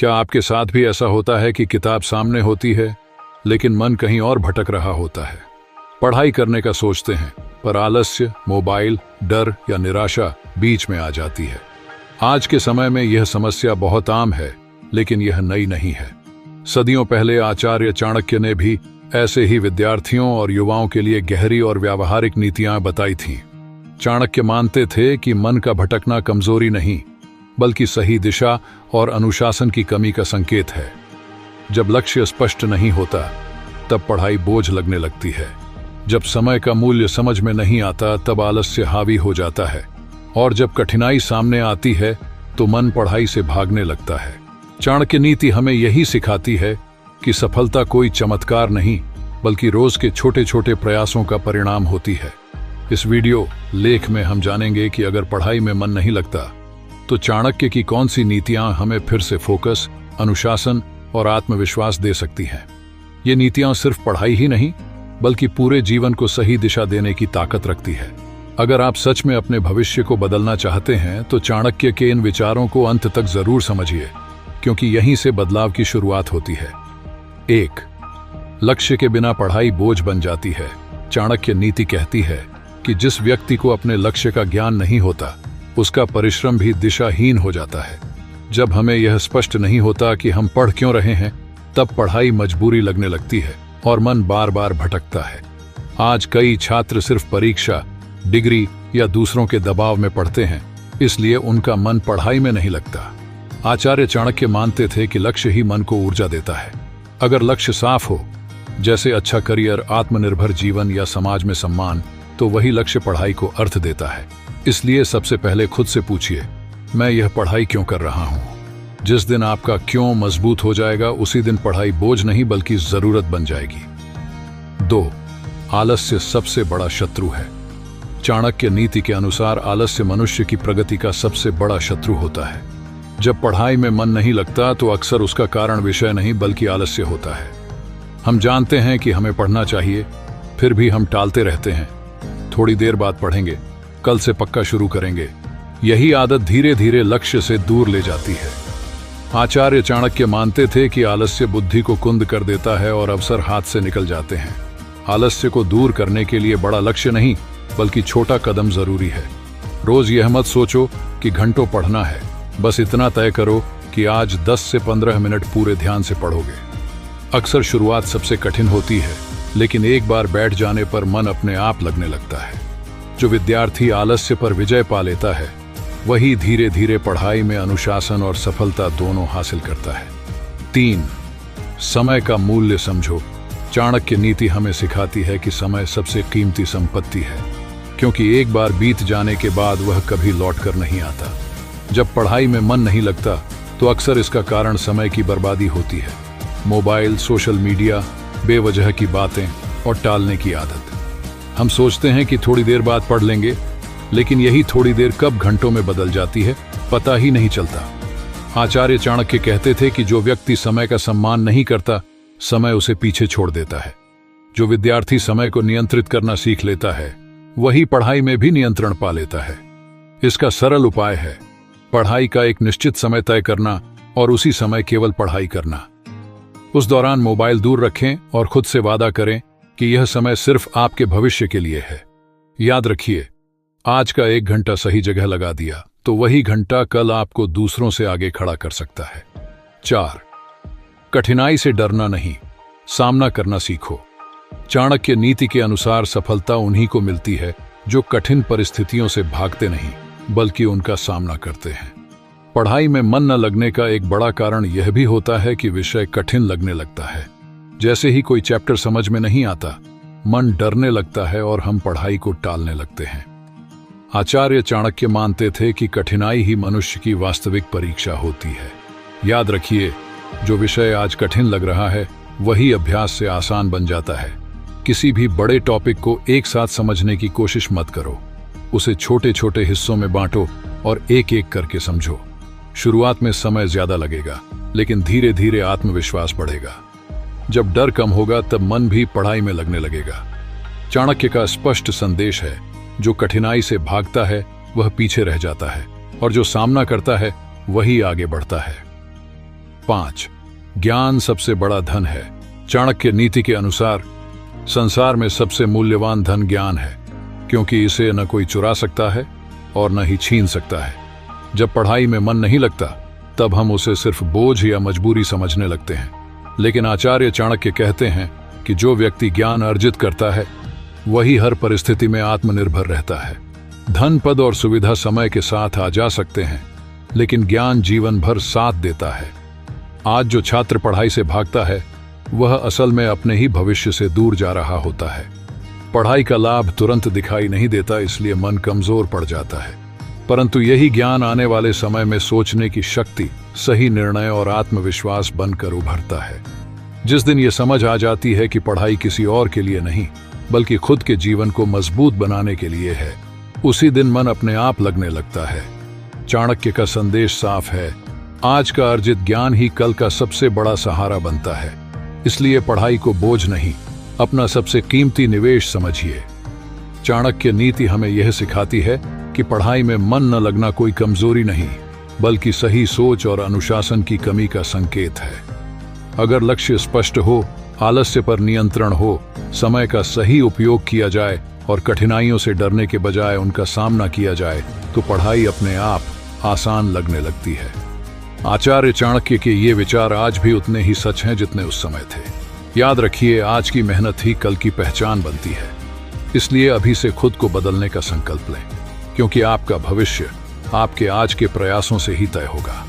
क्या आपके साथ भी ऐसा होता है कि किताब सामने होती है लेकिन मन कहीं और भटक रहा होता है? पढ़ाई करने का सोचते हैं पर आलस्य, मोबाइल, डर या निराशा बीच में आ जाती है। आज के समय में यह समस्या बहुत आम है, लेकिन यह नई नहीं है। सदियों पहले आचार्य चाणक्य ने भी ऐसे ही विद्यार्थियों और युवाओं के लिए गहरी और व्यावहारिक नीतियां बताई थीं। चाणक्य मानते थे कि मन का भटकना कमजोरी नहीं, बल्कि सही दिशा और अनुशासन की कमी का संकेत है। जब लक्ष्य स्पष्ट नहीं होता, तब पढ़ाई बोझ लगने लगती है। जब समय का मूल्य समझ में नहीं आता, तब आलस्य हावी हो जाता है, और जब कठिनाई सामने आती है तो मन पढ़ाई से भागने लगता है। चाणक्य नीति हमें यही सिखाती है कि सफलता कोई चमत्कार नहीं, बल्कि रोज के छोटे छोटे प्रयासों का परिणाम होती है। इस वीडियो लेख में हम जानेंगे कि अगर पढ़ाई में मन नहीं लगता तो चाणक्य की कौन सी नीतियां हमें फिर से फोकस, अनुशासन और आत्मविश्वास दे सकती हैं। ये नीतियां सिर्फ पढ़ाई ही नहीं, बल्कि पूरे जीवन को सही दिशा देने की ताकत रखती है। अगर आप सच में अपने भविष्य को बदलना चाहते हैं तो चाणक्य के इन विचारों को अंत तक जरूर समझिए, क्योंकि यहीं से बदलाव की शुरुआत होती है। 1. लक्ष्य के बिना पढ़ाई बोझ बन जाती है। चाणक्य नीति कहती है कि जिस व्यक्ति को अपने लक्ष्य का ज्ञान नहीं होता, उसका परिश्रम भी दिशाहीन हो जाता है। जब हमें यह स्पष्ट नहीं होता कि हम पढ़ क्यों रहे हैं, तब पढ़ाई मजबूरी लगने लगती है और मन बार बार भटकता है। आज कई छात्र सिर्फ परीक्षा, डिग्री या दूसरों के दबाव में पढ़ते हैं, इसलिए उनका मन पढ़ाई में नहीं लगता। आचार्य चाणक्य मानते थे कि लक्ष्य ही मन को ऊर्जा देता है। अगर लक्ष्य साफ हो, जैसे अच्छा करियर, आत्मनिर्भर जीवन या समाज में सम्मान, तो वही लक्ष्य पढ़ाई को अर्थ देता है। इसलिए सबसे पहले खुद से पूछिए, मैं यह पढ़ाई क्यों कर रहा हूं? जिस दिन आपका क्यों मजबूत हो जाएगा, उसी दिन पढ़ाई बोझ नहीं बल्कि जरूरत बन जाएगी। 2. आलस्य सबसे बड़ा शत्रु है। चाणक्य नीति के अनुसार आलस्य मनुष्य की प्रगति का सबसे बड़ा शत्रु होता है। जब पढ़ाई में मन नहीं लगता तो अक्सर उसका कारण विषय नहीं बल्कि आलस्य होता है। हम जानते हैं कि हमें पढ़ना चाहिए, फिर भी हम टालते रहते हैं। थोड़ी देर बाद पढ़ेंगे, कल से पक्का शुरू करेंगे। यही आदत धीरे धीरे लक्ष्य से दूर ले जाती है। आचार्य चाणक्य मानते थे कि आलस्य बुद्धि को कुंद कर देता है और अवसर हाथ से निकल जाते हैं। आलस्य को दूर करने के लिए बड़ा लक्ष्य नहीं, बल्कि छोटा कदम जरूरी है। रोज यह मत सोचो कि घंटों पढ़ना है, बस इतना तय करो कि आज 10 से 15 मिनट पूरे ध्यान से पढ़ोगे। अक्सर शुरुआत सबसे कठिन होती है, लेकिन एक बार बैठ जाने पर मन अपने आप लगने लगता है। जो विद्यार्थी आलस्य पर विजय पा लेता है, वही धीरे धीरे पढ़ाई में अनुशासन और सफलता दोनों हासिल करता है। 3. समय का मूल्य समझो। चाणक्य नीति हमें सिखाती है कि समय सबसे कीमती संपत्ति है, क्योंकि एक बार बीत जाने के बाद वह कभी लौट कर नहीं आता। जब पढ़ाई में मन नहीं लगता तो अक्सर इसका कारण समय की बर्बादी होती है। मोबाइल, सोशल मीडिया, बेवजह की बातें और टालने की आदत। हम सोचते हैं कि थोड़ी देर बाद पढ़ लेंगे, लेकिन यही थोड़ी देर कब घंटों में बदल जाती है, पता ही नहीं चलता। आचार्य चाणक्य कहते थे कि जो व्यक्ति समय का सम्मान नहीं करता, समय उसे पीछे छोड़ देता है। जो विद्यार्थी समय को नियंत्रित करना सीख लेता है, वही पढ़ाई में भी नियंत्रण पा लेता है। इसका सरल उपाय है पढ़ाई का एक निश्चित समय तय करना और उसी समय केवल पढ़ाई करना। उस दौरान मोबाइल दूर रखें और खुद से वादा करें कि यह समय सिर्फ आपके भविष्य के लिए है। याद रखिए, आज का 1 घंटा सही जगह लगा दिया तो वही घंटा कल आपको दूसरों से आगे खड़ा कर सकता है। 4. कठिनाई से डरना नहीं, सामना करना सीखो। चाणक्य नीति के अनुसार सफलता उन्हीं को मिलती है जो कठिन परिस्थितियों से भागते नहीं, बल्कि उनका सामना करते हैं। पढ़ाई में मन न लगने का एक बड़ा कारण यह भी होता है कि विषय कठिन लगने लगता है। जैसे ही कोई चैप्टर समझ में नहीं आता, मन डरने लगता है और हम पढ़ाई को टालने लगते हैं। आचार्य चाणक्य मानते थे कि कठिनाई ही मनुष्य की वास्तविक परीक्षा होती है। याद रखिए, जो विषय आज कठिन लग रहा है, वही अभ्यास से आसान बन जाता है। किसी भी बड़े टॉपिक को एक साथ समझने की कोशिश मत करो, उसे छोटे छोटे हिस्सों में बांटो और एक एक करके समझो। शुरुआत में समय ज्यादा लगेगा, लेकिन धीरे धीरे आत्मविश्वास बढ़ेगा। जब डर कम होगा, तब मन भी पढ़ाई में लगने लगेगा। चाणक्य का स्पष्ट संदेश है, जो कठिनाई से भागता है वह पीछे रह जाता है, और जो सामना करता है वही आगे बढ़ता है। 5. ज्ञान सबसे बड़ा धन है। चाणक्य नीति के अनुसार संसार में सबसे मूल्यवान धन ज्ञान है, क्योंकि इसे न कोई चुरा सकता है और न ही छीन सकता है। जब पढ़ाई में मन नहीं लगता तब हम उसे सिर्फ बोझ या मजबूरी समझने लगते हैं, लेकिन आचार्य चाणक्य कहते हैं कि जो व्यक्ति ज्ञान अर्जित करता है वही हर परिस्थिति में आत्मनिर्भर रहता है। धन, पद और सुविधा समय के साथ आ जा सकते हैं, लेकिन ज्ञान जीवन भर साथ देता है। आज जो छात्र पढ़ाई से भागता है वह असल में अपने ही भविष्य से दूर जा रहा होता है। पढ़ाई का लाभ तुरंत दिखाई नहीं देता, इसलिए मन कमजोर पड़ जाता है, परंतु यही ज्ञान आने वाले समय में सोचने की शक्ति, सही निर्णय और आत्मविश्वास बनकर उभरता है। जिस दिन ये समझ आ जाती है कि पढ़ाई किसी और के लिए नहीं बल्कि खुद के जीवन को मजबूत बनाने के लिए है, उसी दिन मन अपने आप लगने लगता है। चाणक्य का संदेश साफ है, आज का अर्जित ज्ञान ही कल का सबसे बड़ा सहारा बनता है। इसलिए पढ़ाई को बोझ नहीं, अपना सबसे कीमती निवेश समझिए। चाणक्य नीति हमें यह सिखाती है कि पढ़ाई में मन न लगना कोई कमजोरी नहीं, बल्कि सही सोच और अनुशासन की कमी का संकेत है। अगर लक्ष्य स्पष्ट हो, आलस्य पर नियंत्रण हो, समय का सही उपयोग किया जाए और कठिनाइयों से डरने के बजाय उनका सामना किया जाए, तो पढ़ाई अपने आप आसान लगने लगती है। आचार्य चाणक्य के ये विचार आज भी उतने ही सच हैं जितने उस समय थे। याद रखिए, आज की मेहनत ही कल की पहचान बनती है। इसलिए अभी से खुद को बदलने का संकल्प लें, क्योंकि आपका भविष्य आपके आज के प्रयासों से ही तय होगा।